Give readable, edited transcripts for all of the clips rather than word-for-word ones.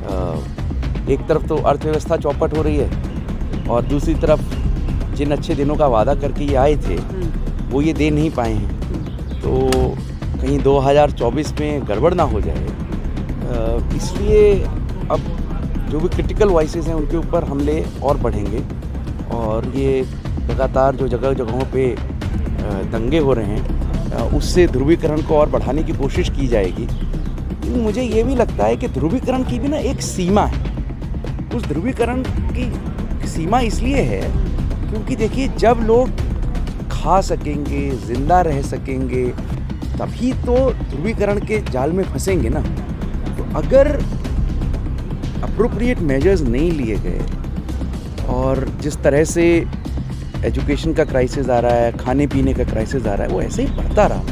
एक तरफ तो अर्थव्यवस्था चौपट हो रही है और दूसरी तरफ जिन अच्छे दिनों का वादा करके ये आए थे वो ये दे नहीं पाए हैं, तो कहीं 2024 में गड़बड़ ना हो जाए, इसलिए अब जो भी क्रिटिकल वॉइसेस हैं उनके ऊपर हमले और बढ़ेंगे और ये लगातार जो जगह जगहों पे दंगे हो रहे हैं उससे ध्रुवीकरण को और बढ़ाने की कोशिश की जाएगी। मुझे ये भी लगता है कि ध्रुवीकरण की भी ना एक सीमा है। उस ध्रुवीकरण की सीमा इसलिए है क्योंकि देखिए, जब लोग खा सकेंगे, जिंदा रह सकेंगे, तभी तो ध्रुवीकरण के जाल में फंसेंगे ना। तो अगर अप्रोप्रिएट मेजर्स नहीं लिए गए और जिस तरह से एजुकेशन का क्राइसिस आ रहा है, खाने पीने का क्राइसिस आ रहा है, वो ऐसे ही बढ़ता रहा,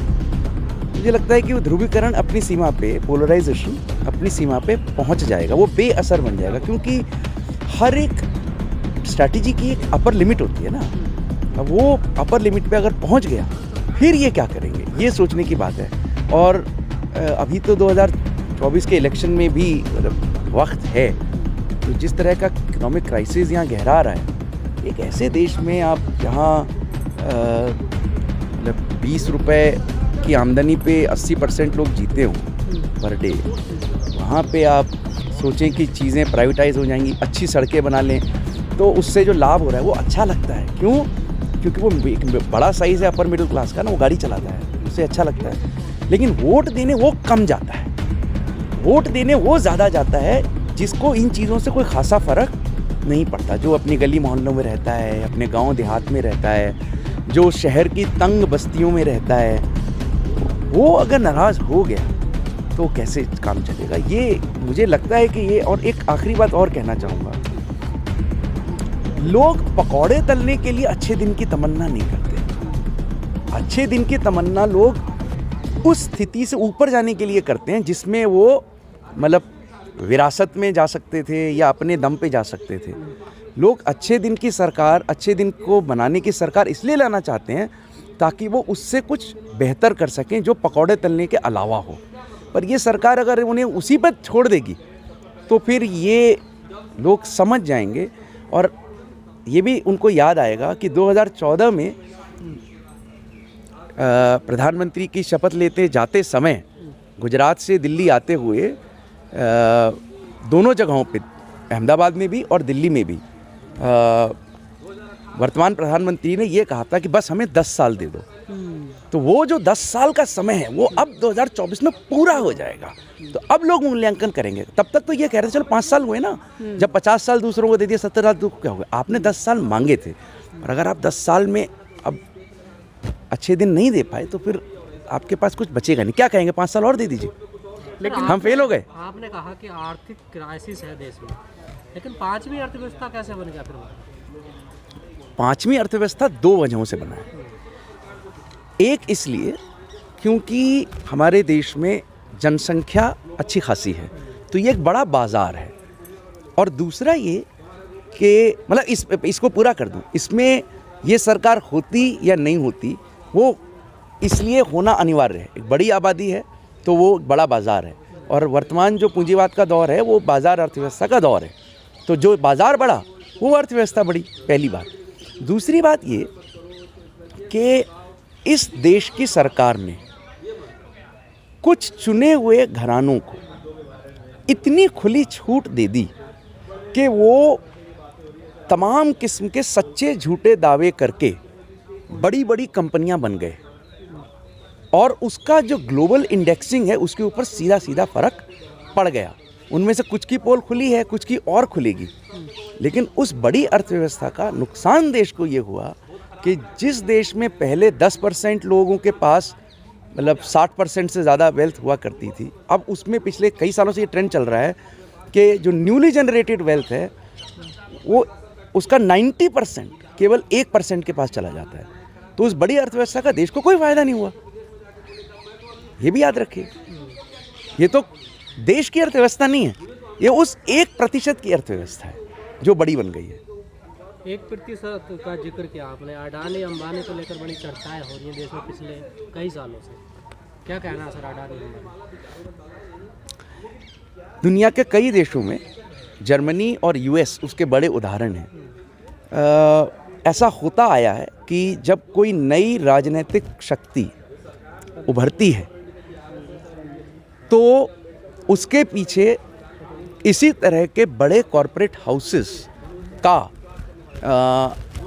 मुझे लगता है कि वो ध्रुवीकरण अपनी सीमा पे, पोलराइजेशन अपनी सीमा पे पहुंच जाएगा, वो बेअसर बन जाएगा। क्योंकि हर एक स्ट्रैटेजी की एक अपर लिमिट होती है ना। अब वो अपर लिमिट पे अगर पहुंच गया फिर ये क्या करेंगे, ये सोचने की बात है। और अभी तो 2024 के इलेक्शन में भी वक्त है, तो जिस तरह का इकोनॉमिक क्राइसिस यहाँ गहरा रहा है, एक ऐसे देश में आप जहाँ मतलब 20 रुपये की आमदनी पे 80% लोग जीते हों पर डे, वहाँ पे आप सोचें कि चीज़ें प्राइवेटाइज हो जाएंगी, अच्छी सड़कें बना लें, तो उससे जो लाभ हो रहा है वो अच्छा लगता है। क्यों? क्योंकि वो एक बड़ा साइज़ है अपर मिडिल क्लास का ना, वो गाड़ी चलाता है, उससे अच्छा लगता है। लेकिन वोट देने वो कम जाता है, वोट देने वो ज़्यादा जाता है जिसको इन चीज़ों से कोई खासा फ़र्क नहीं पड़ता, जो अपनी गली मोहल्लों में रहता है, अपने गांव देहात में रहता है, जो शहर की तंग बस्तियों में रहता है। वो अगर नाराज़ हो गया तो कैसे काम चलेगा, ये मुझे लगता है कि ये। और एक आखिरी बात और कहना चाहूँगा, लोग पकौड़े तलने के लिए अच्छे दिन की तमन्ना नहीं करते। अच्छे दिन की तमन्ना लोग उस स्थिति से ऊपर जाने के लिए करते हैं जिसमें वो मतलब विरासत में जा सकते थे या अपने दम पे जा सकते थे। लोग अच्छे दिन की सरकार, अच्छे दिन को बनाने की सरकार इसलिए लाना चाहते हैं ताकि वो उससे कुछ बेहतर कर सकें जो पकौड़े तलने के अलावा हो। पर ये सरकार अगर उन्हें उसी पर छोड़ देगी तो फिर ये लोग समझ जाएंगे। और ये भी उनको याद आएगा कि 2014 में प्रधानमंत्री की शपथ लेते जाते समय गुजरात से दिल्ली आते हुए दोनों जगहों पे, अहमदाबाद में भी और दिल्ली में भी, वर्तमान प्रधानमंत्री ने ये कहा था कि बस हमें 10 साल दे दो। तो वो जो 10 साल का समय है वो अब 2024 में पूरा हो जाएगा। तो अब लोग मूल्यांकन करेंगे। तब तक तो ये कह रहे थे चलो 5 साल हुए ना, जब 50 साल दूसरों को दे दिया, 70 साल तो क्या हो गया। आपने 10 साल मांगे थे और अगर आप 10 साल में अब अच्छे दिन नहीं दे पाए तो फिर आपके पास कुछ बचेगा नहीं। क्या कहेंगे, 5 साल और दे दीजिए, लेकिन हम फेल हो गए। आपने कहा कि आर्थिक क्राइसिस है देश में, लेकिन पांचवी अर्थव्यवस्था कैसे बन गया फिर? पांचवी अर्थव्यवस्था 2 वजहों से बना है। एक इसलिए क्योंकि हमारे देश में जनसंख्या अच्छी खासी है, तो ये एक बड़ा बाज़ार है। और दूसरा ये कि मतलब इसको पूरा कर दूं, इसमें ये सरकार होती या नहीं होती वो इसलिए होना अनिवार्य है। एक बड़ी आबादी है तो वो बड़ा बाज़ार है, और वर्तमान जो पूंजीवाद का दौर है वो बाज़ार अर्थव्यवस्था का दौर है। तो जो बाज़ार बढ़ा वो अर्थव्यवस्था बढ़ी, पहली बात। दूसरी बात ये कि इस देश की सरकार ने कुछ चुने हुए घरानों को इतनी खुली छूट दे दी कि वो तमाम किस्म के सच्चे झूठे दावे करके बड़ी बड़ी कंपनियां बन गए, और उसका जो ग्लोबल इंडेक्सिंग है उसके ऊपर सीधा सीधा फ़र्क पड़ गया। उनमें से कुछ की पोल खुली है, कुछ की और खुलेगी, लेकिन उस बड़ी अर्थव्यवस्था का नुकसान देश को ये हुआ कि जिस देश में पहले 10% लोगों के पास मतलब 60% से ज़्यादा वेल्थ हुआ करती थी, अब उसमें पिछले कई सालों से ये ट्रेंड चल रहा है कि जो न्यूली जनरेटेड वेल्थ है वो उसका 90% केवल 1% के पास चला जाता है। तो उस बड़ी अर्थव्यवस्था का देश को कोई फ़ायदा नहीं हुआ, ये भी याद रखिए। ये तो देश की अर्थव्यवस्था नहीं है, ये उस 1% की अर्थव्यवस्था है जो बड़ी बन गई है। 1% का जिक्र किया आपने, अडानी अंबानी को लेकर बड़ी चर्चाएं हो रही हैं देश में पिछले कई सालों से, क्या कहना है सर अडानी अंबानी? दुनिया के कई देशों में जर्मनी और यूएस उसके बड़े उदाहरण हैं। ऐसा होता आया है कि जब कोई नई राजनीतिक शक्ति उभरती है तो उसके पीछे इसी तरह के बड़े कॉरपोरेट हाउसेस का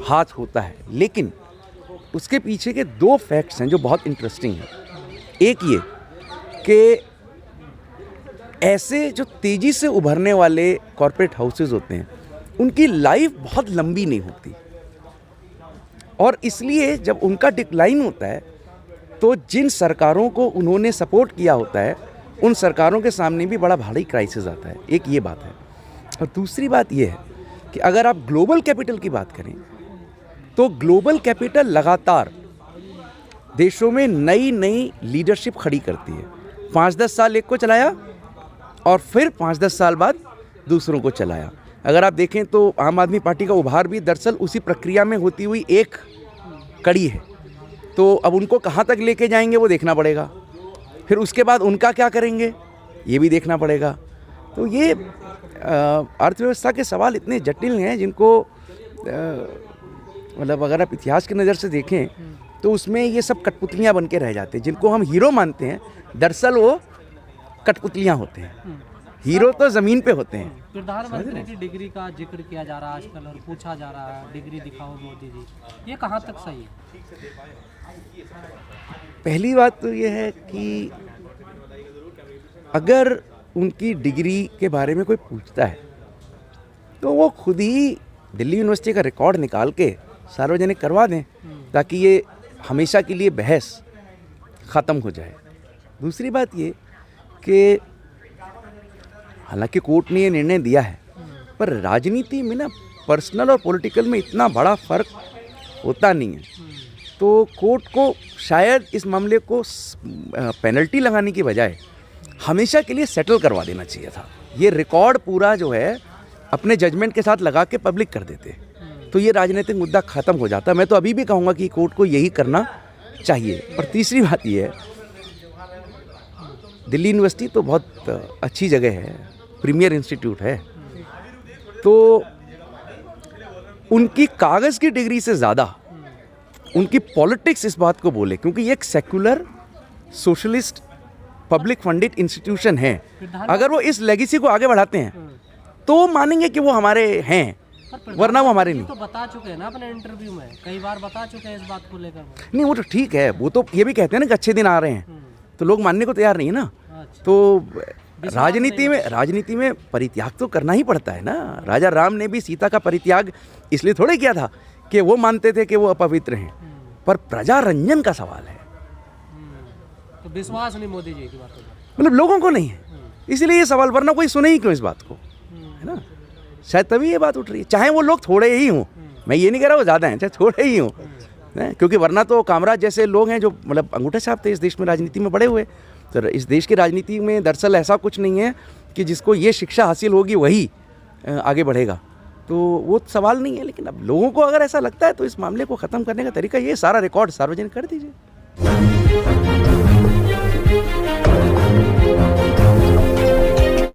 हाथ होता है। लेकिन उसके पीछे के दो फैक्ट्स हैं जो बहुत इंटरेस्टिंग हैं। एक ये कि ऐसे जो तेज़ी से उभरने वाले कॉरपोरेट हाउसेस होते हैं उनकी लाइफ बहुत लंबी नहीं होती, और इसलिए जब उनका डिक्लाइन होता है तो जिन सरकारों को उन्होंने सपोर्ट किया होता है उन सरकारों के सामने भी बड़ा भारी क्राइसिस आता है। एक ये बात है। और दूसरी बात ये है कि अगर आप ग्लोबल कैपिटल की बात करें तो ग्लोबल कैपिटल लगातार देशों में नई नई लीडरशिप खड़ी करती है। 5-10 साल एक को चलाया और फिर 5-10 साल बाद दूसरों को चलाया। अगर आप देखें तो आम आदमी पार्टी का उभार भी दरअसल उसी प्रक्रिया में होती हुई एक कड़ी है। तो अब उनको कहाँ तक लेके जाएंगे वो देखना पड़ेगा, फिर उसके बाद उनका क्या करेंगे ये भी देखना पड़ेगा। तो ये अर्थव्यवस्था के सवाल इतने जटिल हैं जिनको मतलब अगर आप इतिहास की नज़र से देखें तो उसमें ये सब कठपुतलियाँ बन के रह जाते हैं। जिनको हम हीरो मानते हैं दरअसल वो कठपुतलियाँ होते हैं। हीरो तो ज़मीन पे होते हैं। प्रधानमंत्री की डिग्री का जिक्र किया जा रहा है आजकल और पूछा जा रहा है डिग्री दिखाओ मोदी जी, ये कहाँ तक सही है? पहली बात तो ये है कि अगर उनकी डिग्री के बारे में कोई पूछता है तो वो खुद ही दिल्ली यूनिवर्सिटी का रिकॉर्ड निकाल के सार्वजनिक करवा दें ताकि ये हमेशा के लिए बहस ख़त्म हो जाए। दूसरी बात ये कि हालांकि कोर्ट ने ये निर्णय दिया है पर राजनीति में ना पर्सनल और पॉलिटिकल में इतना बड़ा फ़र्क होता नहीं है, तो कोर्ट को शायद इस मामले को पेनल्टी लगाने की बजाय हमेशा के लिए सेटल करवा देना चाहिए था। ये रिकॉर्ड पूरा जो है अपने जजमेंट के साथ लगा के पब्लिक कर देते तो ये राजनीतिक मुद्दा ख़त्म हो जाता। मैं तो अभी भी कहूँगा कि कोर्ट को यही करना चाहिए। और तीसरी बात ये है, दिल्ली यूनिवर्सिटी तो बहुत अच्छी जगह है, प्रीमियर इंस्टीट्यूट है, तो उनकी कागज़ की डिग्री से ज़्यादा उनकी पॉलिटिक्स इस बात को बोले, क्योंकि ये एक secular socialist public funded institution है। अगर वो इस लेगेसी को आगे बढ़ाते हैं तो मानेंगे कि वो हमारे हैं, वरना वो हमारे नहीं। तो बता चुके हैं ना अपने इंटरव्यू में, कई बार बता चुके हैं इस बात को लेकर। नहीं वो तो ठीक है, वो तो ये भी कहते हैं ना कि अच्छे दिन आ रहे हैं, तो लोग मानने को तैयार नहीं है ना। तो राजनीति में परित्याग तो करना ही पड़ता है ना। राजा राम ने भी सीता का परित्याग इसलिए थोड़े किया था कि वो मानते थे कि वो अपवित्र हैं, पर प्रजा रंजन का सवाल है। तो विश्वास नहीं मोदी जी की बातों पर, मतलब लोगों को नहीं है, इसलिए ये सवाल, वरना कोई सुने ही क्यों इस बात को, है ना। शायद तभी ये बात उठ रही है, चाहे वो लोग थोड़े ही हों। मैं ये नहीं कह रहा वो ज़्यादा हैं, चाहे थोड़े ही हों, क्योंकि वरना तो कामराज जैसे लोग हैं जो मतलब अंगूठे छाप थे इस देश में राजनीति में बड़े हुए। तो इस देश की राजनीति में दरअसल ऐसा कुछ नहीं है कि जिसको ये शिक्षा हासिल होगी वही आगे बढ़ेगा, तो वो सवाल नहीं है। लेकिन अब लोगों को अगर ऐसा लगता है तो इस मामले को ख़त्म करने का तरीका ये सारा रिकॉर्ड सार्वजनिक कर दीजिए।